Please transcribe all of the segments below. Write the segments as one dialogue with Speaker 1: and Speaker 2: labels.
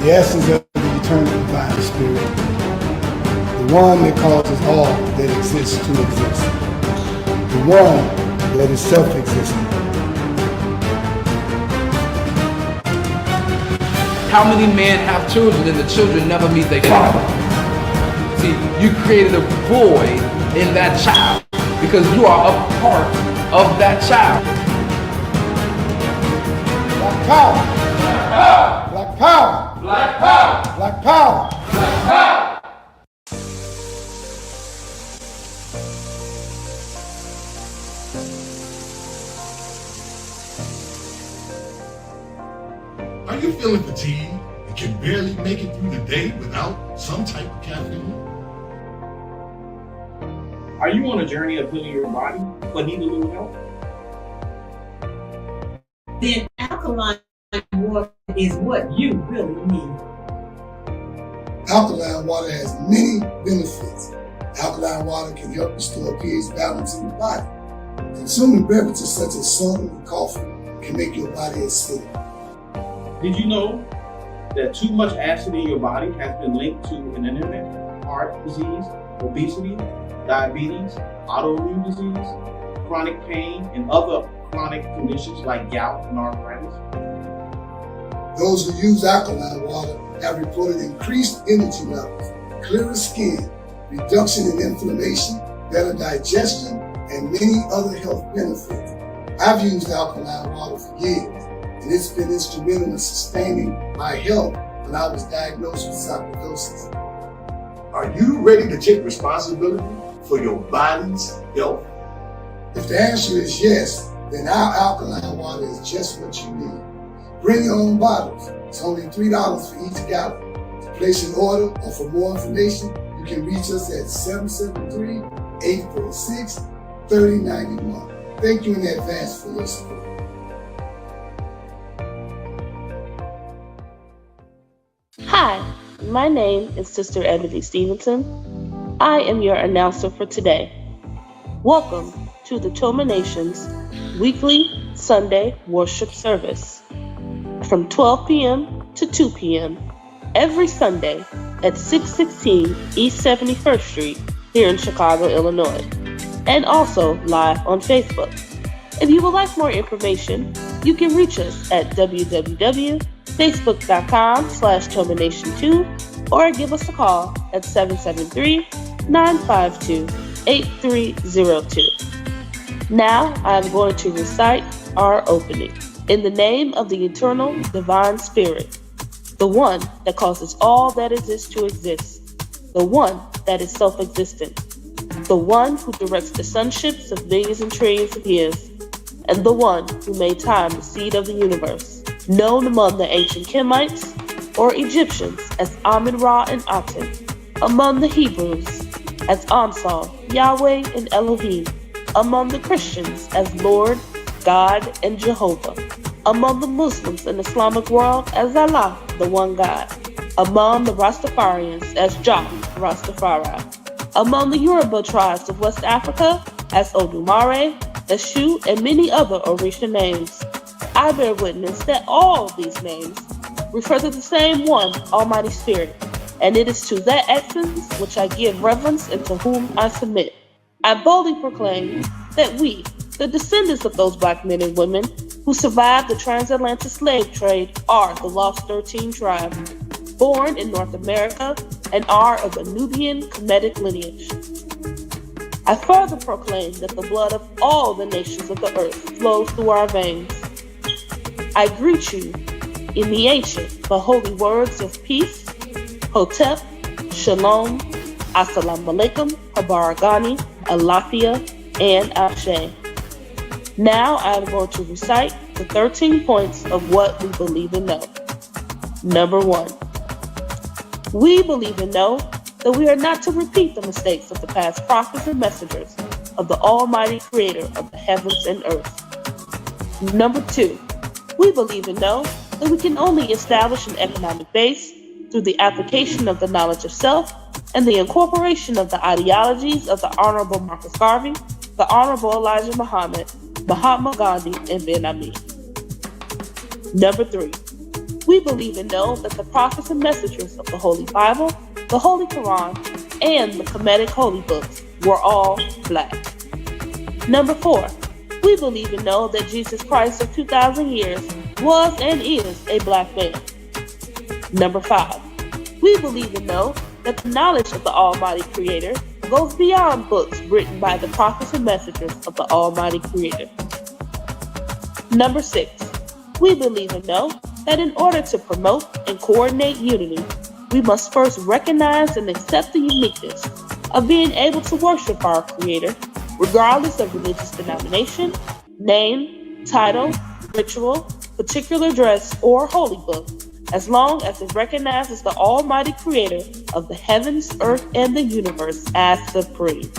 Speaker 1: the essence of the eternal divine spirit, the one that causes all that exists to exist, the one that is self-existent.
Speaker 2: How many men have children and the children never meet their father? See, you created a void in that child because you are a part of that child.
Speaker 1: Black power! Black power!
Speaker 2: Black power!
Speaker 1: Black power!
Speaker 2: Black power!
Speaker 3: Are you feeling fatigued and can barely make it through the day without some type of caffeine?
Speaker 4: Are you on a journey of healing your body but need a little help?
Speaker 5: Then alkaline water is what you really need.
Speaker 1: Alkaline water has many benefits. Alkaline water can help restore pH balance in the body. Consuming beverages such as soda and coffee can make your body acidic.
Speaker 4: Did you know that too much acid in your body has been linked to an anemia, heart disease, obesity, diabetes, autoimmune disease, chronic pain, and other chronic conditions like gout and arthritis?
Speaker 1: Those who use alkaline water have reported increased energy levels, clearer skin, reduction in inflammation, better digestion, and many other health benefits. I've used alkaline water for years, and it's been instrumental in sustaining my health when I was diagnosed with sarcoidosis.
Speaker 3: Are you ready to take responsibility for your body's health?
Speaker 1: If the answer is yes, then our alkaline water is just what you need. Bring your own bottles. It's only $3 for each gallon. To place an order or for more information, you can reach us at 773-846-3091. Thank you in advance for your support.
Speaker 6: Hi, my name is Sister Ebonee Stevenson. I am your announcer for today. Welcome to the Toma Nation's weekly Sunday worship service from 12 p.m. to 2 p.m. every Sunday at 616 East 71st Street here in Chicago, Illinois, and also live on Facebook. If you would like more information, you can reach us at www.facebook.com/TomaNation2 or give us a call at 773-952-8302. Now I am going to recite our opening. In the name of the eternal divine spirit, the one that causes all that exists to exist, the one that is self-existent, the one who directs the sunships of millions and trillions of years, and the one who made time the seed of the universe, known among the ancient Kemites or Egyptians as Amun-Ra and Aten, among the Hebrews as Ansal, Yahweh, and Elohim, among the Christians as Lord, God, and Jehovah, among the Muslims and Islamic world as Allah, the one God, among the Rastafarians as Jah, Rastafari, among the Yoruba tribes of West Africa as Odumare, Eshu, and many other Orisha names. I bear witness that all these names refer to the same one, Almighty Spirit, and it is to that essence which I give reverence and to whom I submit. I boldly proclaim that we, the descendants of those black men and women who survived the transatlantic slave trade, are the Lost 13 tribe, born in North America and are of a Nubian Kemetic lineage. I further proclaim that the blood of all the nations of the earth flows through our veins. I greet you in the ancient but holy words of peace, Hotep, Shalom, Assalamu Alaikum, Habaragani, Alafia, and Ashe. Now I am going to recite the 13 points of what we believe and know. Number 1. We believe and know that we are not to repeat the mistakes of the past prophets and messengers of the Almighty Creator of the heavens and earth. Number 2. We believe and know that we can only establish an economic base through the application of the knowledge of self and the incorporation of the ideologies of the Honorable Marcus Garvey, the Honorable Elijah Muhammad, Mahatma Gandhi, and Ben Ami. Number 3. We believe and know that the prophets and messengers of the Holy Bible, the Holy Quran, and the Kemetic Holy Books were all black. Number 4, we believe and know that Jesus Christ of 2,000 years was and is a black man. Number 5, we believe and know that the knowledge of the Almighty Creator goes beyond books written by the prophets and messengers of the Almighty Creator. Number 6, we believe and know that in order to promote and coordinate unity, we must first recognize and accept the uniqueness of being able to worship our Creator, regardless of religious denomination, name, title, ritual, particular dress, or holy book, as long as it recognizes the Almighty Creator of the heavens, earth, and the universe as supreme.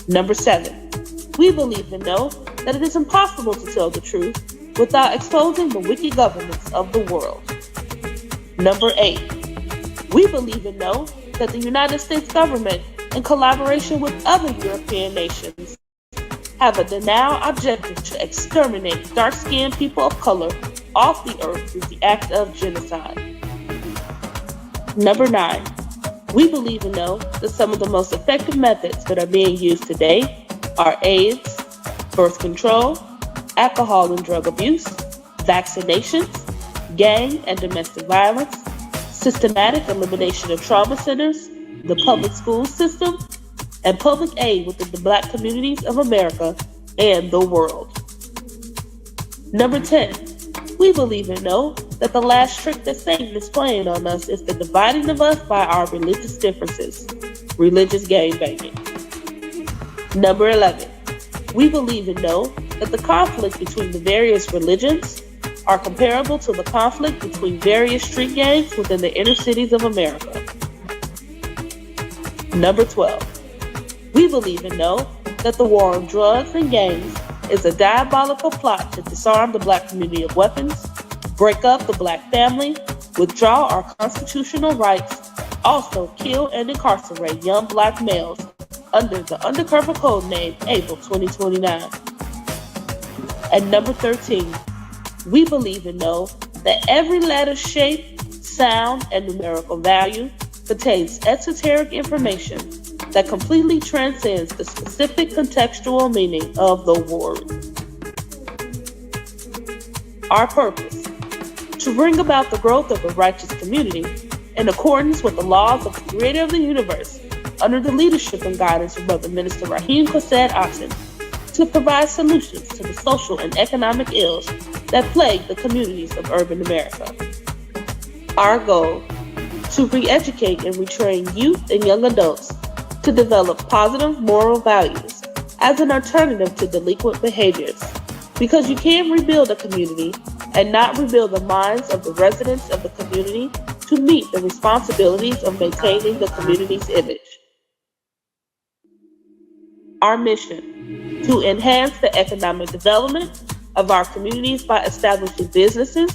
Speaker 6: Number 7, we believe and know that it is impossible to tell the truth without exposing the wicked governments of the world. Number 8, we believe and know that the United States government, in collaboration with other European nations, have a denial objective to exterminate dark-skinned people of color off the earth through the act of genocide. Number 9, we believe and know that some of the most effective methods that are being used today are AIDS, birth control, alcohol and drug abuse, vaccinations, gang and domestic violence, systematic elimination of trauma centers, the public school system, and public aid within the black communities of America and the world. Number 10, we believe and know that the last trick that Satan is playing on us is the dividing of us by our religious differences, religious gangbanging. Number 11, we believe and know that the conflict between the various religions are comparable to the conflict between various street gangs within the inner cities of America. Number 12, we believe and know that the war on drugs and gangs is a diabolical plot to disarm the black community of weapons, break up the black family, withdraw our constitutional rights, also kill and incarcerate young black males under the undercover code name April 2029. And number 13, we believe and know that every letter, shape, sound, and numerical value contains esoteric information that completely transcends the specific contextual meaning of the word. Our purpose: to bring about the growth of a righteous community in accordance with the laws of the Creator of the universe, under the leadership and guidance of Brother Minister Raheem Quasad Oxen, to provide solutions to the social and economic ills that plague the communities of urban America. Our goal: to re-educate and retrain youth and young adults to develop positive moral values as an alternative to delinquent behaviors, because you can't rebuild a community and not rebuild the minds of the residents of the community to meet the responsibilities of maintaining the community's image. Our mission: to enhance the economic development of our communities by establishing businesses,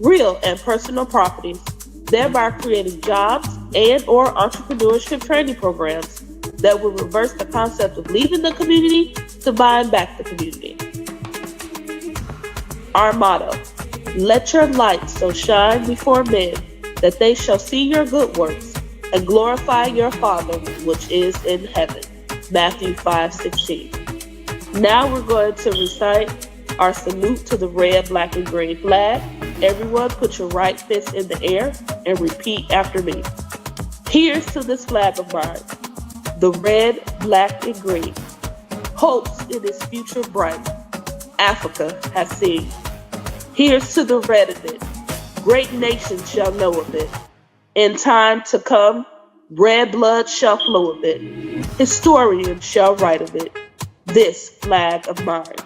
Speaker 6: real and personal properties, thereby creating jobs and/or entrepreneurship training programs that will reverse the concept of leaving the community to buying back the community. Our motto: let your light so shine before men that they shall see your good works and glorify your Father which is in heaven. Matthew 5:16. Now we're going to recite our salute to the red, black, and green flag. Everyone put your right fist in the air and repeat after me. Here's to this flag of mine, the red, black, and green. Hopes in its future bright, Africa has seen. Here's to the red of it, great nations shall know of it. In time to come, red blood shall flow of it. Historians shall write of it, this flag of mine.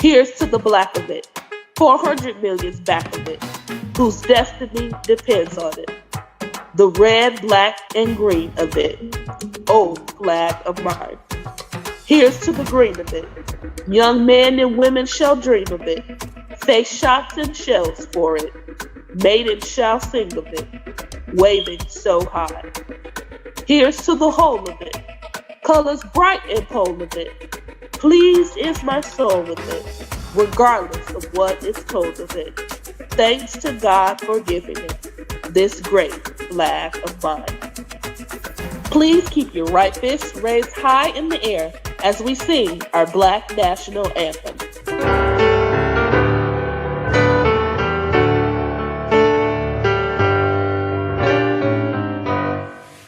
Speaker 6: Here's to the black of it, 400 million's back of it, whose destiny depends on it. The red, black, and green of it, oh flag of mine. Here's to the green of it, young men and women shall dream of it, face shots and shells for it, maidens shall sing of it, waving so high. Here's to the whole of it, colors bright and pole of it, pleased is my soul with it, regardless of what is told of it. Thanks to God for giving me this great flag of mine. Please keep your right fist raised high in the air as we sing our Black National Anthem.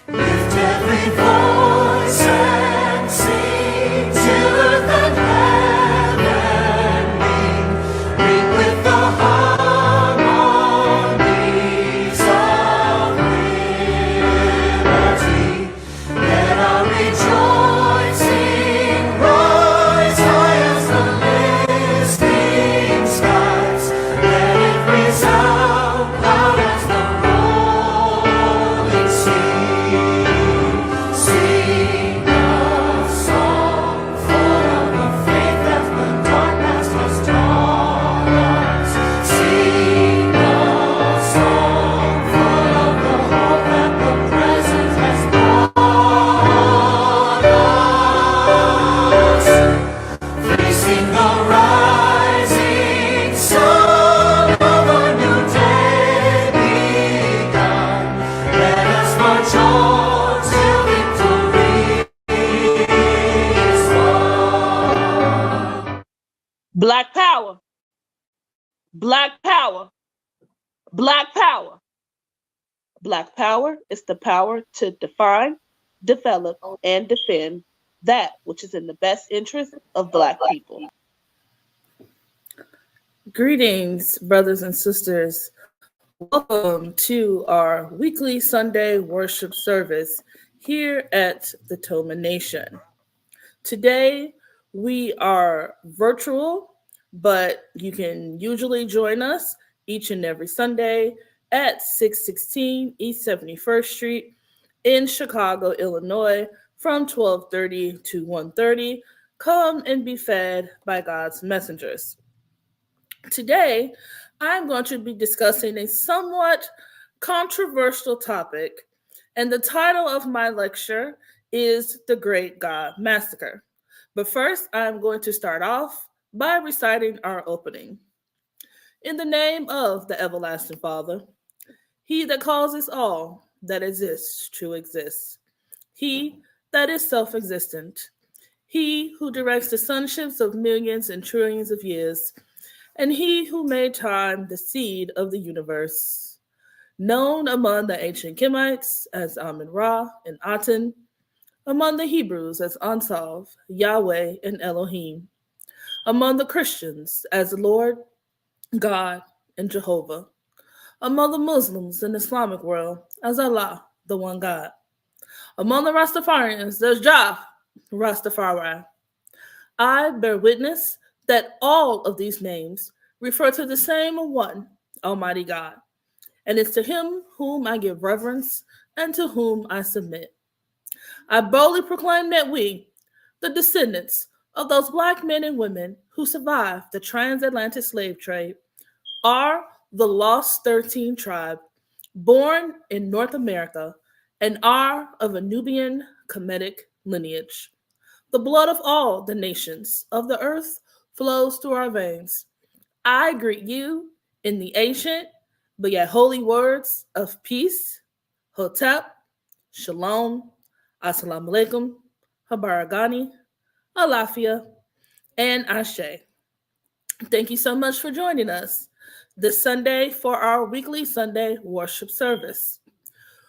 Speaker 7: Lift every voice and sing till earth and heaven ring with the harmonies of liberty. Let our rejoicing rise high as the listening skies. Let it resound loud as the rolling sea. Sing a song full of the faith that the dark past has taught us. Sing a song full of the hope that the present has brought us. Facing the rising sun of a new day begun. Let us march on till victory is won.
Speaker 6: Black power, black power, black power. Black power is the power to define, develop, and defend that which is in the best interest of Black people.
Speaker 8: Greetings, brothers and sisters. Welcome to our weekly Sunday worship service here at the Toma Nation. Today, we are virtual, but you can usually join us each and every Sunday at 616 East 71st Street in Chicago, Illinois, from 12:30 to 1:30. Come and be fed by God's messengers. Today, I'm going to be discussing a somewhat controversial topic, and the title of my lecture is The Great God Massacre. But first, I'm going to start off by reciting our opening. In the name of the everlasting Father, he that causes all that exists to exist, he that is self-existent, he who directs the sonships of millions and trillions of years, and he who made time the seed of the universe, known among the ancient Kemites as Amun-Ra and Aten, among the Hebrews as Ansav, Yahweh, and Elohim, among the Christians as Lord, God, and Jehovah, among the Muslims and Islamic world as Allah, the one God, among the Rastafarians there's Jah, Rastafari. I bear witness that all of these names refer to the same one, Almighty God, and it's to him whom I give reverence and to whom I submit. I boldly proclaim that we, the descendants of those Black men and women who survived the transatlantic slave trade, are the lost 13 tribe, born in North America, and are of a Nubian Kemetic lineage. The blood of all the nations of the earth flows through our veins. I greet you in the ancient but yet holy words of peace, Hotep, Shalom, Assalamu alaikum, Habaragani, Alafia, and Ashe. Thank you so much for joining us this Sunday for our weekly Sunday worship service.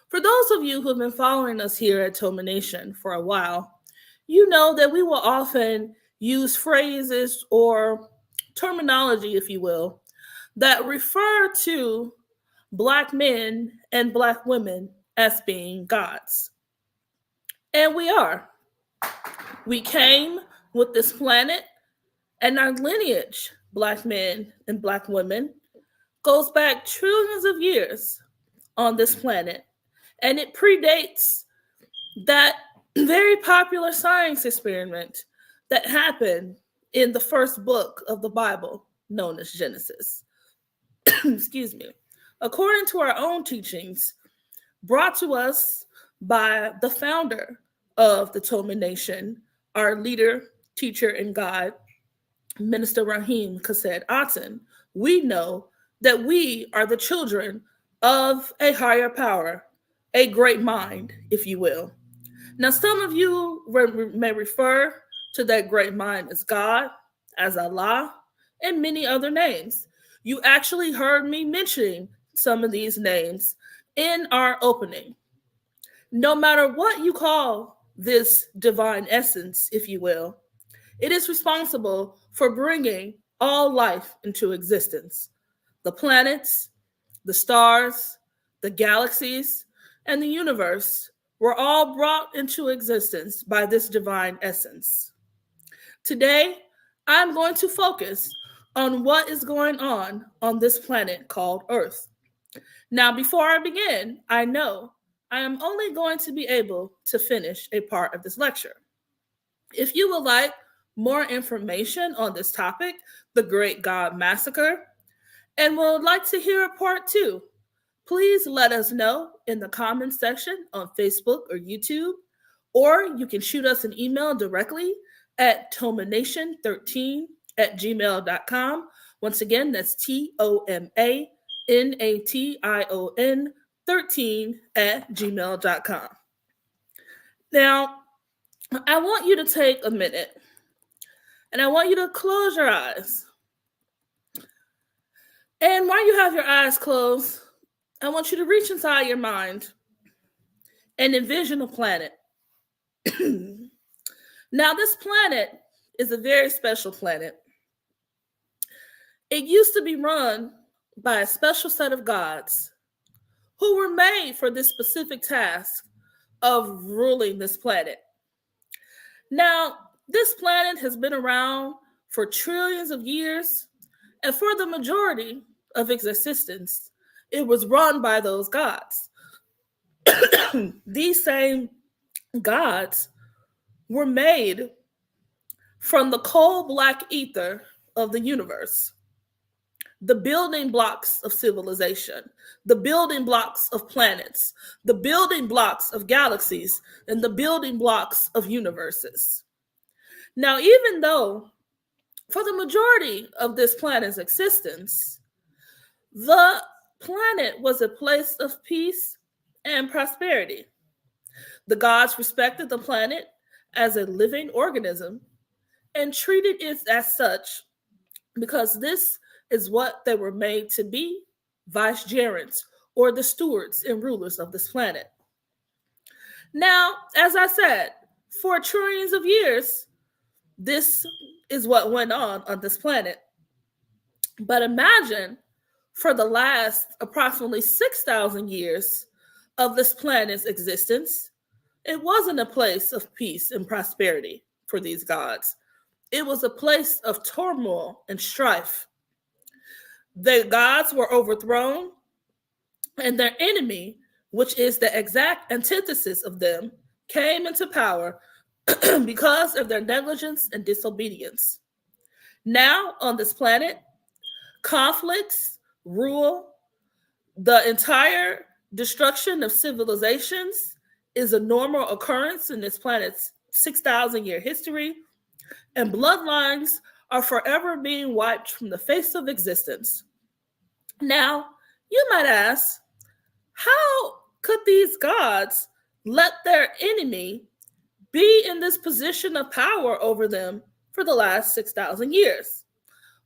Speaker 8: For those of you who have been following us here at Toma Nation for a while, you know that we will often use phrases or terminology, if you will, that refer to Black men and Black women as being gods. And we are. We came with this planet, and our lineage, Black men and Black women, goes back trillions of years on this planet. And it predates that very popular science experiment that happened in the first book of the Bible, known as Genesis. Excuse me. According to our own teachings, brought to us by the founder of the Toma Nation, our leader, teacher, and guide, Minister Rahim Kassed Aten, we know that we are the children of a higher power, a great mind, if you will. Now, some of you may refer to that great mind as God, as Allah, and many other names. You actually heard me mentioning some of these names in our opening. No matter what you call this divine essence, if you will, it is responsible for bringing all life into existence. The planets, the stars, the galaxies, and the universe were all brought into existence by this divine essence. Today, I'm going to focus on what is going on this planet called Earth. Now, before I begin, I know I am only going to be able to finish a part of this lecture. If you would like more information on this topic, the Great God Massacre, and would like to hear a part two, please let us know in the comments section on Facebook or YouTube, or you can shoot us an email directly at tomanation13@gmail.com. Once again, that's TOMANATION 13@gmail.com. Now, I want you to take a minute and I want you to close your eyes. And while you have your eyes closed, I want you to reach inside your mind and envision a planet. Now, this planet is a very special planet. It used to be run by a special set of gods who were made for this specific task of ruling this planet. Now, this planet has been around for trillions of years, and for the majority of its existence, it was run by those gods. These same gods were made from the coal black ether of the universe, the building blocks of civilization, the building blocks of planets, the building blocks of galaxies, and the building blocks of universes. Now, even though for the majority of this planet's existence, the planet was a place of peace and prosperity. The gods respected the planet as a living organism and treated it as such because this is what they were made to be, vicegerents, or the stewards and rulers of this planet. Now, as I said, for trillions of years, this is what went on this planet. But imagine for the last approximately 6,000 years of this planet's existence, it wasn't a place of peace and prosperity for these gods. It was a place of turmoil and strife. The gods were overthrown, and their enemy, which is the exact antithesis of them, came into power because of their negligence and disobedience. Now, on this planet, conflicts rule. The entire destruction of civilizations is a normal occurrence in this planet's 6,000-year history, and bloodlines are forever being wiped from the face of existence. Now, you might ask, how could these gods let their enemy be in this position of power over them for the last 6,000 years?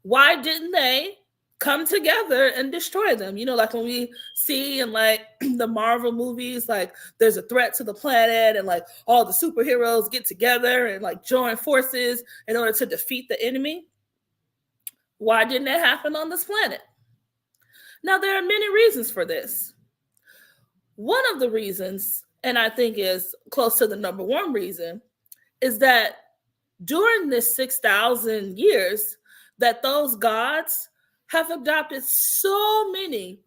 Speaker 8: Why didn't they come together and destroy them? You know, like when we see in like the Marvel movies, like there's a threat to the planet and like all the superheroes get together and like join forces in order to defeat the enemy. Why didn't it happen on this planet? Now, there are many reasons for this. One of the reasons, and I think is close to the number one reason, is that during this 6,000 years, that those gods have adopted so many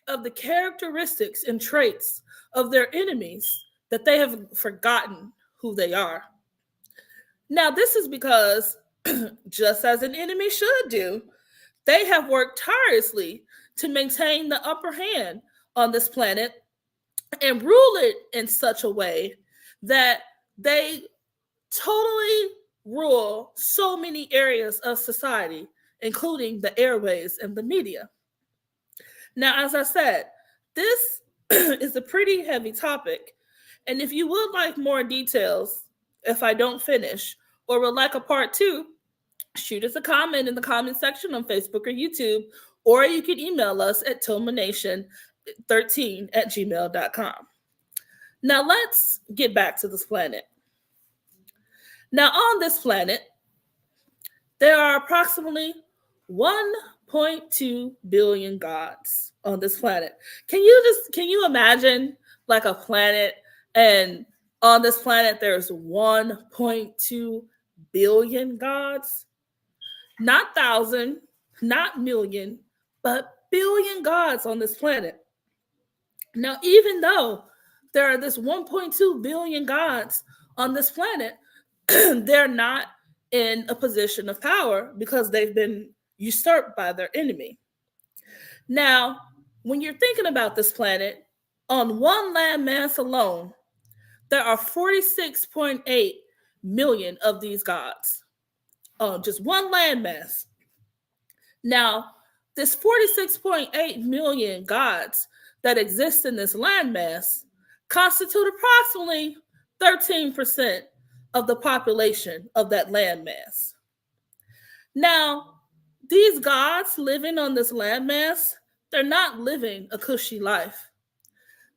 Speaker 8: of the characteristics and traits of their enemies that they have forgotten who they are. Now, this is because, just as an enemy should do, they have worked tirelessly to maintain the upper hand on this planet and rule it in such a way that they totally rule so many areas of society, including the airways and the media. Now, as I said, this is a pretty heavy topic. And if you would like more details, if I don't finish, or would like a part 2, shoot us a comment in the comment section on Facebook or YouTube, or you can email us at tomanation13@gmail.com. Now, let's get back to this planet. Now, on this planet, there are approximately 1.2 billion gods on this planet. Can you imagine like a planet, and on this planet there's 1.2 billion gods? Not thousand, not million, but billion gods on this planet. Now, even though there are this 1.2 billion gods on this planet, they're not in a position of power because they've been usurped by their enemy. Now, when you're thinking about this planet, on one landmass alone, there are 46.8 million of these gods on just one landmass. Now, this 46.8 million gods that exist in this landmass constitute approximately 13% of the population of that landmass. Now, these gods living on this landmass, they're not living a cushy life.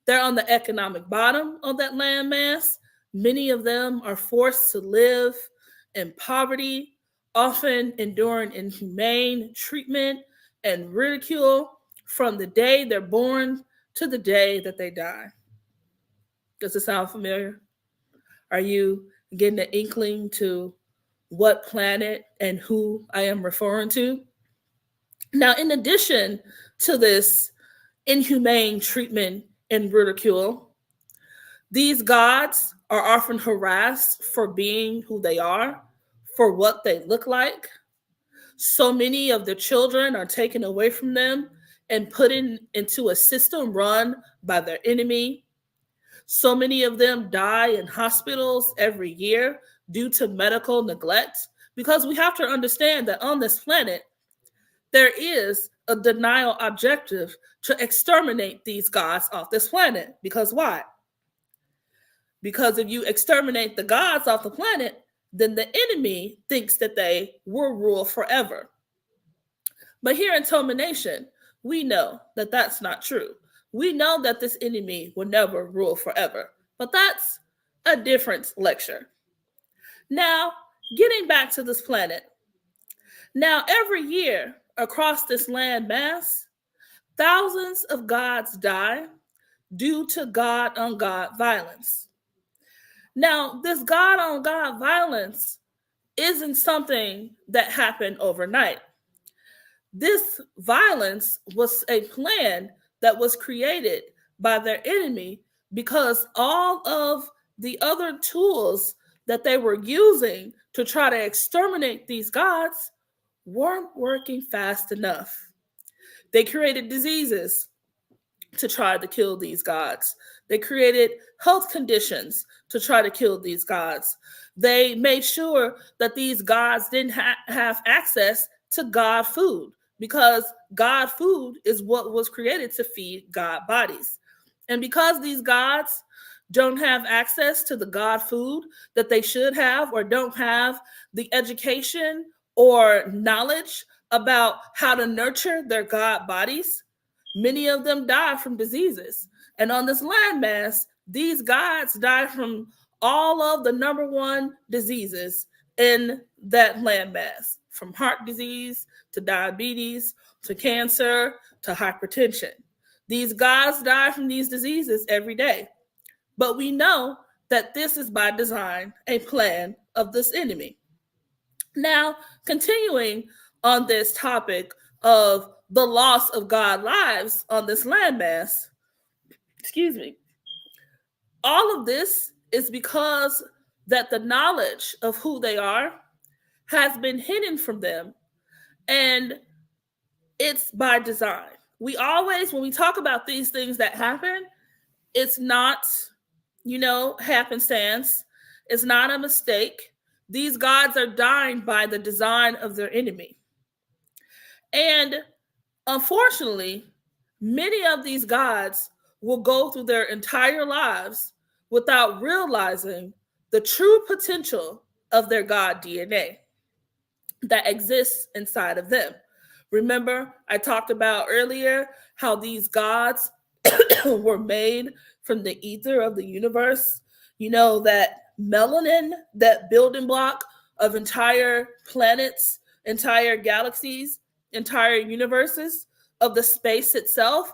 Speaker 8: They're on the economic bottom of that landmass. Many of them are forced to live in poverty, often enduring inhumane treatment and ridicule from the day they're born to the day that they die. Does it sound familiar? Are you getting an inkling to what planet and who I am referring to? Now, in addition to this inhumane treatment and ridicule, these gods are often harassed for being who they are, for what they look like. So many of their children are taken away from them and put into a system run by their enemy. So many of them die in hospitals every year due to medical neglect, because we have to understand that on this planet, there is a denial objective to exterminate these gods off this planet. Because why? Because if you exterminate the gods off the planet, then the enemy thinks that they will rule forever. But here in Tomanation, we know that that's not true. We know that this enemy will never rule forever. But that's a different lecture. Now, getting back to this planet. Now, every year across this land mass, thousands of gods die due to God-on-God violence. Now, this God-on-God violence isn't something that happened overnight. This violence was a plan that was created by their enemy because all of the other tools that they were using to try to exterminate these gods weren't working fast enough. They created diseases to try to kill these gods. They created health conditions to try to kill these gods. They made sure that these gods didn't have access to God food, because God food is what was created to feed God bodies. And because these gods don't have access to the God food that they should have, or don't have the education or knowledge about how to nurture their God bodies, many of them die from diseases. And on this landmass, these gods die from all of the number one diseases in that landmass, from heart disease to diabetes to cancer to hypertension. These gods die from these diseases every day. But we know that this is by design, a plan of this enemy. Now, continuing on this topic of the loss of God lives on this landmass, all of this is because that the knowledge of who they are has been hidden from them, and it's by design. We always, when we talk about these things that happen, it's not, happenstance. It's not a mistake. These gods are dying by the design of their enemy. And unfortunately, Many of these gods will go through their entire lives without realizing the true potential of their God DNA that exists inside of them. Remember, I talked about earlier how these gods were made from the ether of the universe. You know, that melanin, that building block of entire planets, entire galaxies, entire universes, of the space itself,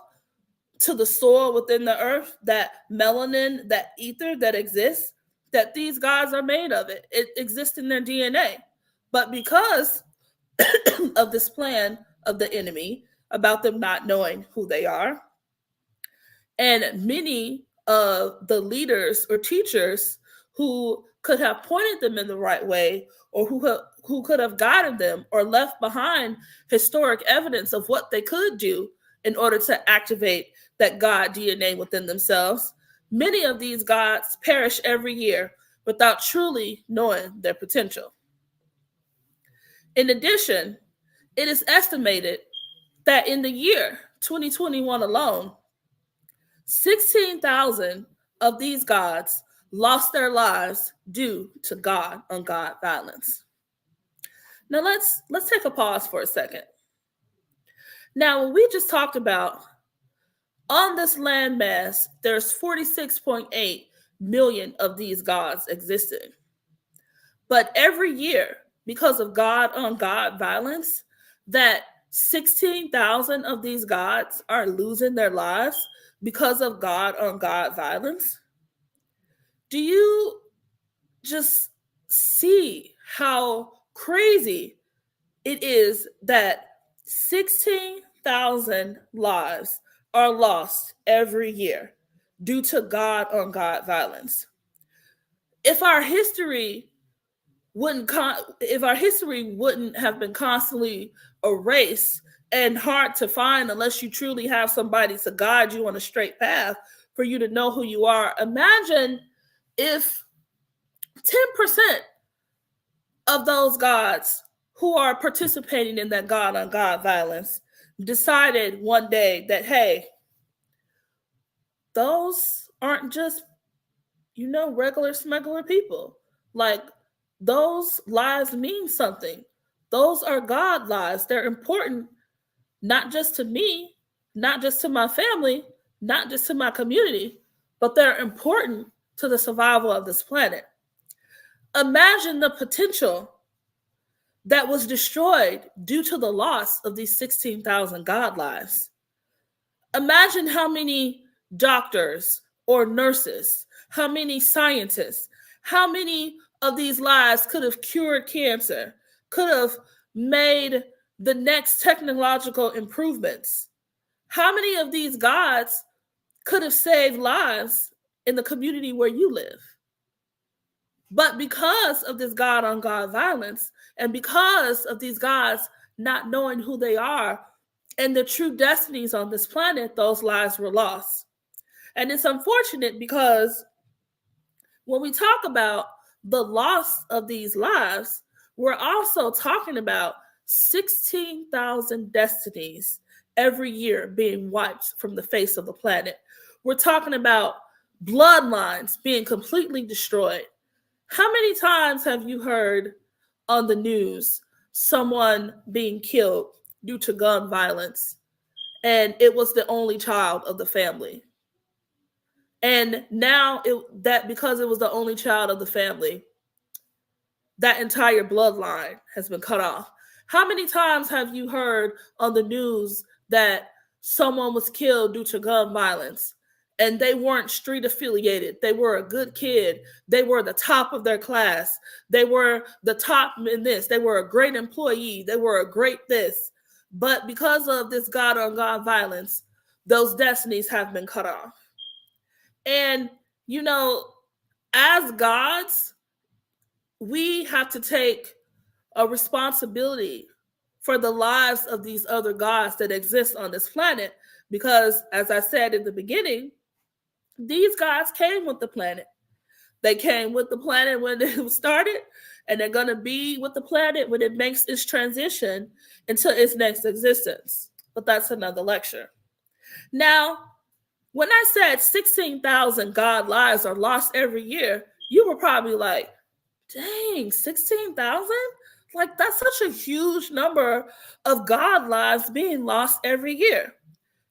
Speaker 8: to the soil within the earth, that melanin, that ether that exists, that these gods are made of it. It exists in their DNA. But because of this plan of the enemy about them not knowing who they are, and many of the leaders or teachers who could have pointed them in the right way, or who could have guided them or left behind historic evidence of what they could do in order to activate that God DNA within themselves, many of these gods perish every year without truly knowing their potential. In addition, it is estimated that in the year 2021 alone, 16,000 of these gods lost their lives due to God on God violence. Now let's take a pause for a second. Now, when we just talked about on this landmass, there's 46.8 million of these gods existing. But every year, because of God on God violence, that 16,000 of these gods are losing their lives because of God on God violence. Do you just see how crazy it is that 16,000 lives are lost every year due to God on God violence? If our history wouldn't have been constantly erased and hard to find unless you truly have somebody to guide you on a straight path for you to know who you are, imagine if 10% of those gods who are participating in that God on God violence decided one day that, hey, those aren't just, regular smuggler people. Like, those lives mean something. Those are God lives. They're important, not just to me, not just to my family, not just to my community, but they're important to the survival of this planet. Imagine the potential that was destroyed due to the loss of these 16,000 God lives. Imagine how many doctors or nurses, how many scientists, how many of these lives could have cured cancer, could have made the next technological improvements. How many of these gods could have saved lives in the community where you live? But because of this God on God violence, and because of these gods not knowing who they are and the true destinies on this planet, those lives were lost. And it's unfortunate because when we talk about the loss of these lives, we're also talking about 16,000 destinies every year being wiped from the face of the planet. We're talking about bloodlines being completely destroyed. How many times have you heard on the news someone being killed due to gun violence, and it was the only child of the family? And now because it was the only child of the family, that entire bloodline has been cut off. How many times have you heard on the news that someone was killed due to gun violence and they weren't street affiliated? They were a good kid. They were the top of their class. They were the top in this. They were a great employee. They were a great this. But because of this God on God violence, those destinies have been cut off. And, as gods, we have to take a responsibility for the lives of these other gods that exist on this planet. Because, as I said in the beginning, these gods came with the planet. They came with the planet when it started, and they're going to be with the planet when it makes its transition into its next existence. But that's another lecture. Now, when I said 16,000 God lives are lost every year, you were probably like, dang, 16,000? Like, that's such a huge number of God lives being lost every year.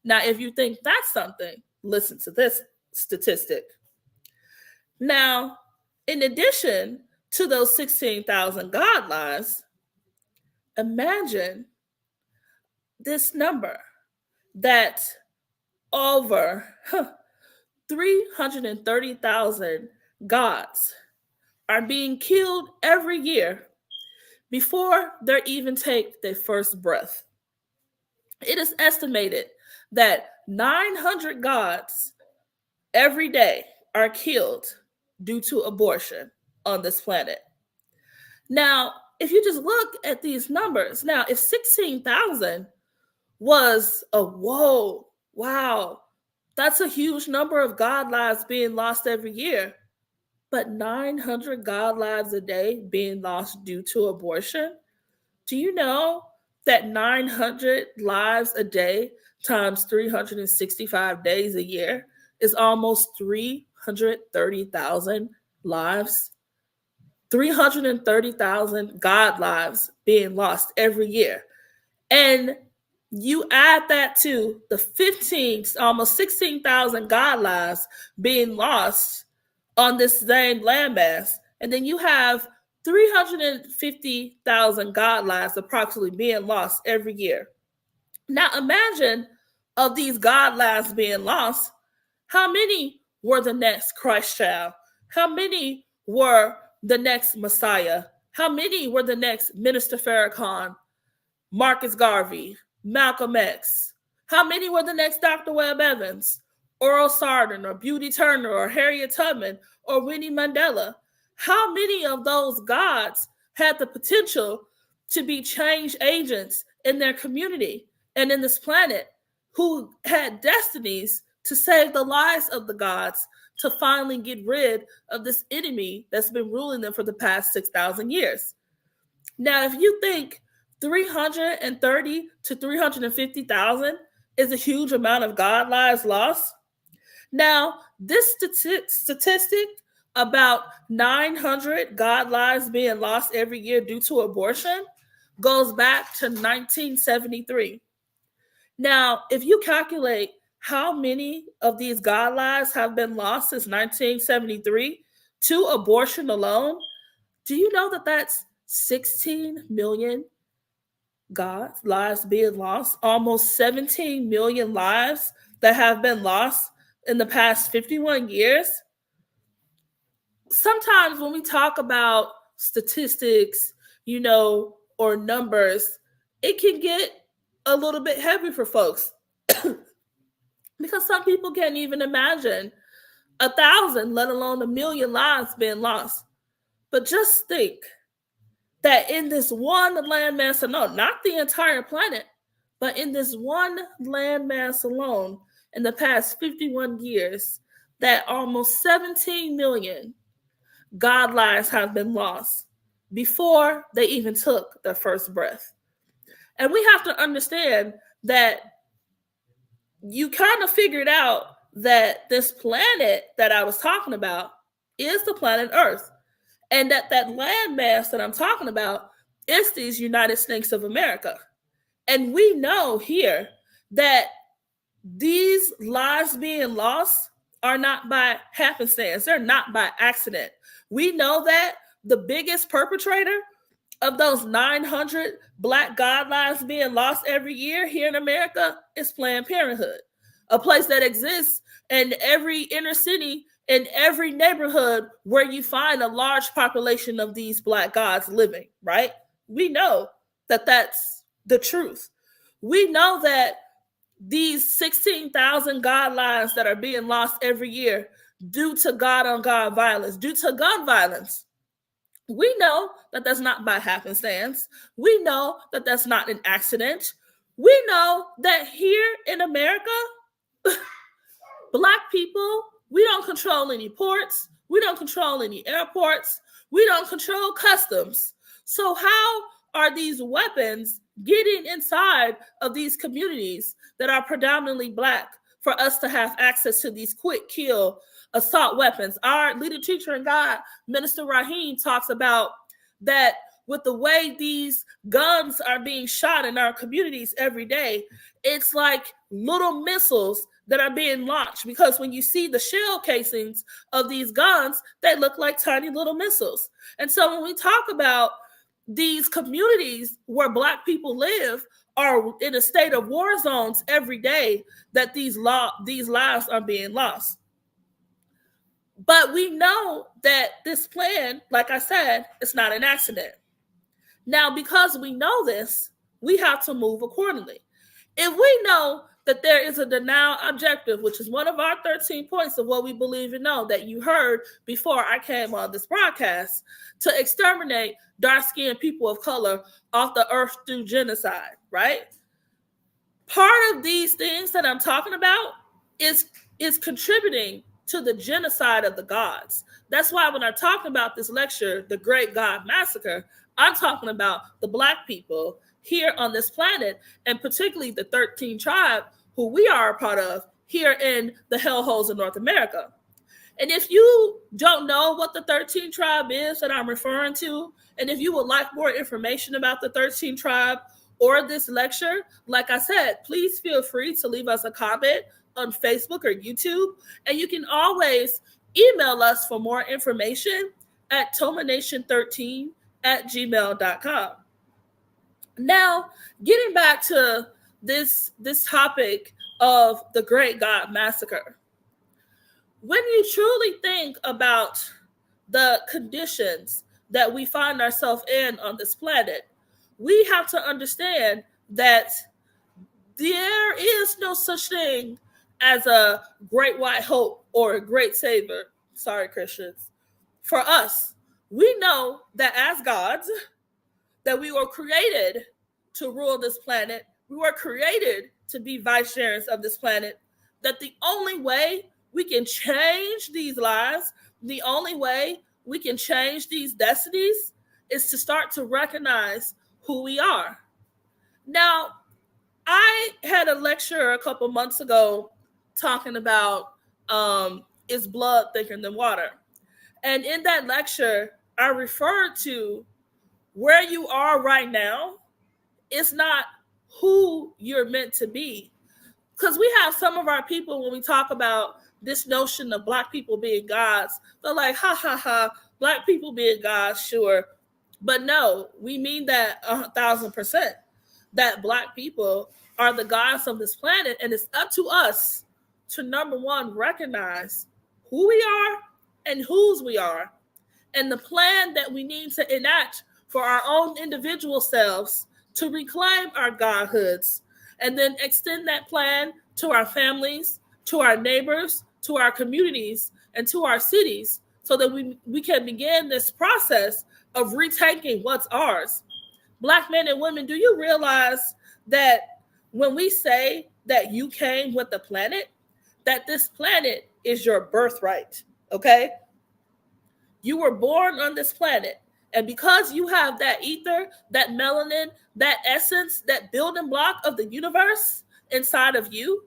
Speaker 8: Now, if you think that's something, listen to this statistic. Now, in addition to those 16,000 God lives, imagine this number that over 330,000 gods are being killed every year before they even take their first breath. It is estimated that 900 gods every day are killed due to abortion on this planet. Now, if you just look at these numbers, now if 16,000 was a whoa, wow, that's a huge number of God lives being lost every year. But 900 God lives a day being lost due to abortion? Do you know that 900 lives a day times 365 days a year is almost 330,000 lives? 330,000 God lives being lost every year. And you add that to the almost 16,000 God lives being lost on this same landmass, and then you have 350,000 God lives approximately being lost every year. Now imagine of these God lives being lost, how many were the next Christ child? How many were the next Messiah? How many were the next Minister Farrakhan, Marcus Garvey, Malcolm X? How many were the next Dr. Webb Evans, Oral Sardin, or Beauty Turner, or Harriet Tubman, or Winnie Mandela? How many of those gods had the potential to be change agents in their community and in this planet, who had destinies to save the lives of the gods, to finally get rid of this enemy that's been ruling them for the past 6,000 years? Now, if you think 330 to 350,000 is a huge amount of God lives lost, now this statistic about 900 God lives being lost every year due to abortion goes back to 1973. Now, if you calculate how many of these God lives have been lost since 1973 to abortion alone, do you know that that's 16 million God lives being lost? Almost 17 million lives that have been lost in the past 51 years. Sometimes when we talk about statistics, or numbers, it can get a little bit heavy for folks because some people can't even imagine 1,000, let alone 1,000,000 lives being lost. But just think that in this one landmass alone, not the entire planet, but in this one landmass alone, in the past 51 years, that almost 17 million God lives have been lost before they even took their first breath. And we have to understand that you kind of figured out that this planet that I was talking about is the planet Earth. And that landmass that I'm talking about is these United States of America. And we know here that these lives being lost are not by happenstance. They're not by accident. We know that the biggest perpetrator of those 900 Black God lives being lost every year here in America is Planned Parenthood, a place that exists in every inner city, in every neighborhood where you find a large population of these Black gods living, right? We know that that's the truth. We know that these 16,000 God lives that are being lost every year due to God on God violence, due to gun violence, we know that that's not by happenstance. We know that that's not an accident. We know that here in America, Black people, we don't control any ports. We don't control any airports. We don't control customs. So how are these weapons getting inside of these communities that are predominantly Black for us to have access to these quick kill assault weapons. Our leader, teacher, and God, Minister Raheem, talks about that with the way these guns are being shot in our communities every day, it's like little missiles that are being launched, because when you see the shell casings of these guns, they look like tiny little missiles. And so when we talk about these communities where Black people live are in a state of war zones every day, that these lives are being lost. But we know that this plan, like I said, it's not an accident. Now, because we know this, we have to move accordingly. If we know that there is a denial objective, which is one of our 13 points of what we believe and know that you heard before I came on this broadcast, to exterminate dark-skinned people of color off the earth through genocide, right? Part of these things that I'm talking about is contributing to the genocide of the gods. That's why when I talk about this lecture, the Great God Massacre, I'm talking about the Black people here on this planet, and particularly the 13 tribe who we are a part of here in the hellholes of North America. And if you don't know what the 13 tribe is that I'm referring to, and if you would like more information about the 13 tribe or this lecture, like I said, please feel free to leave us a comment on Facebook or YouTube. And you can always email us for more information at tomanation13@gmail.com. Now, getting back to this topic of the Great God Massacre. When you truly think about the conditions that we find ourselves in on this planet, we have to understand that there is no such thing as a great white hope or a great savior. Sorry, Christians. For us, we know that as gods, that we were created to rule this planet. We were created to be vicegerents of this planet. That the only way we can change these lives, the only way we can change these destinies, is to start to recognize who we are. Now, I had a lecture a couple months ago talking about is blood thicker than water? And in that lecture, I referred to where you are right now. It's not who you're meant to be. Because we have some of our people, when we talk about this notion of Black people being gods, they're like, ha, ha, ha, Black people being gods, sure. But no, we mean that 1,000%, that Black people are the gods of this planet. And it's up to us to, number one, recognize who we are and whose we are, and the plan that we need to enact for our own individual selves to reclaim our godhoods, and then extend that plan to our families, to our neighbors, to our communities, and to our cities, so that we can begin this process of retaking what's ours. Black men and women, do you realize that when we say that you came with the planet, that this planet is your birthright, okay? You were born on this planet. And because you have that ether, that melanin, that essence, that building block of the universe inside of you,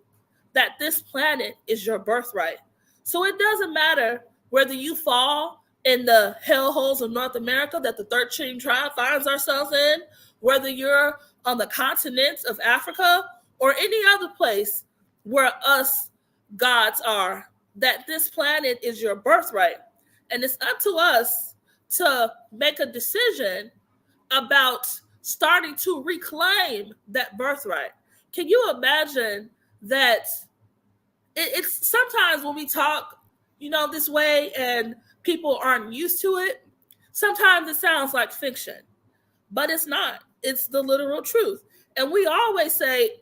Speaker 8: that this planet is your birthright. So it doesn't matter whether you fall in the hellholes of North America that the 13 tribe finds ourselves in, whether you're on the continents of Africa or any other place where us gods are, that this planet is your birthright. And it's up to us to make a decision about starting to reclaim that birthright. Can you imagine that it's sometimes when we talk, this way and people aren't used to it, sometimes it sounds like fiction, but it's not. It's the literal truth. And we always say,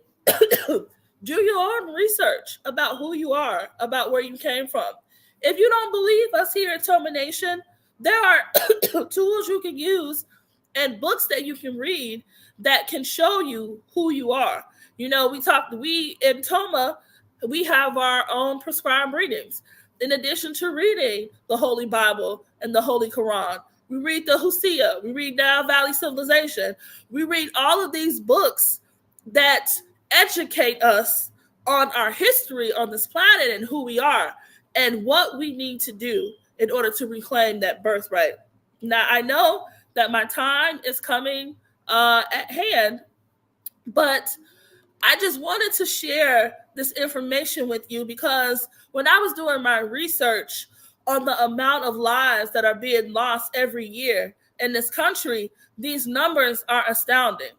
Speaker 8: do your own research about who you are, about where you came from. If you don't believe us here at Toma Nation, there are tools you can use and books that you can read that can show you who you are. We in Toma, we have our own prescribed readings. In addition to reading the Holy Bible and the Holy Quran, We read the Hosea. We read Down Valley Civilization. We read all of these books that educate us on our history on this planet and who we are and what we need to do in order to reclaim that birthright. Now, I know that my time is coming at hand, but I just wanted to share this information with you because when I was doing my research on the amount of lives that are being lost every year in this country, these numbers are astounding.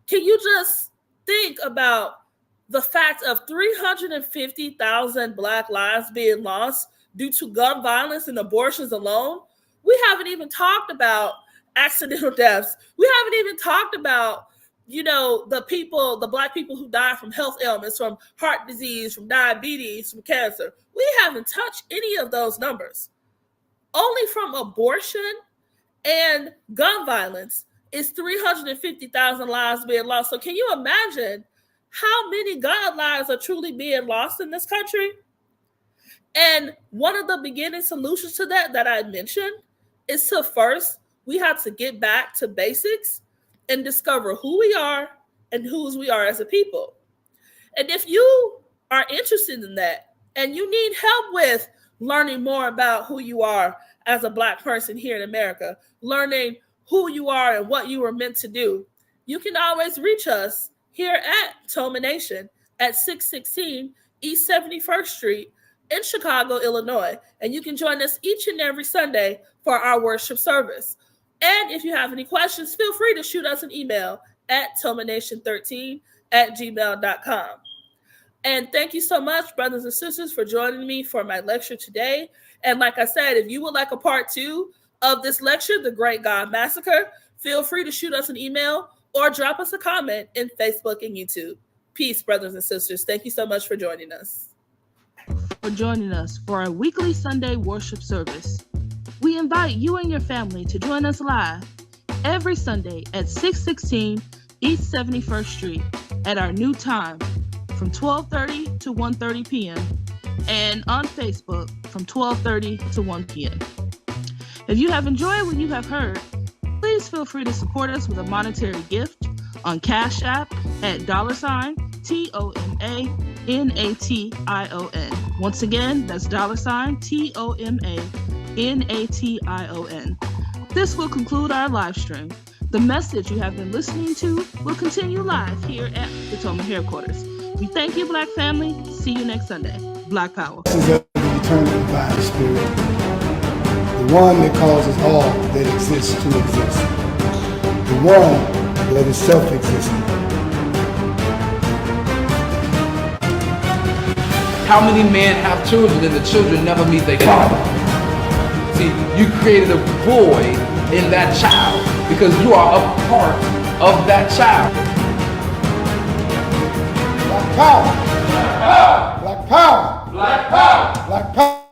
Speaker 8: Can you just think about the fact of 350,000 Black lives being lost due to gun violence and abortions alone? We haven't even talked about accidental deaths. We haven't even talked about, the Black people who die from health ailments, from heart disease, from diabetes, from cancer. We haven't touched any of those numbers. Only from abortion and gun violence is 350,000 lives being lost. So can you imagine how many gun lives are truly being lost in this country? And one of the beginning solutions to that I mentioned is to first, we have to get back to basics and discover who we are and whose we are as a people. And if you are interested in that and you need help with learning more about who you are as a Black person here in America, learning who you are and what you were meant to do, you can always reach us here at Toma Nation at 616 East 71st Street in Chicago, Illinois. And you can join us each and every Sunday for our worship service. And if you have any questions, feel free to shoot us an email at tomanation13@gmail.com. And thank you so much, brothers and sisters, for joining me for my lecture today. And like I said, if you would like a part 2 of this lecture, The Great God Massacre, feel free to shoot us an email or drop us a comment in Facebook and YouTube. Peace, brothers and sisters. Thank you so much for joining us.
Speaker 6: For joining us for our weekly Sunday worship service. We invite you and your family to join us live every Sunday at 616 East 71st Street at our new time from 12:30 to 1:30 p.m. and on Facebook from 12:30 to 1 p.m. If you have enjoyed what you have heard, please feel free to support us with a monetary gift on Cash App at $TOMANATION. Once again, that's $TOMANATION. This will conclude our live stream. The message you have been listening to will continue live here at the Toma headquarters. We thank you, Black family. See you next Sunday. Black Power.
Speaker 1: This is the eternal divine spirit, the one that causes all that exists to exist, the one that is self-existent.
Speaker 2: How many men have children and the children never meet their father? See, you created a void in that child because you are a part of that child.
Speaker 1: Black power! Black power! Black power! Black power! Black power!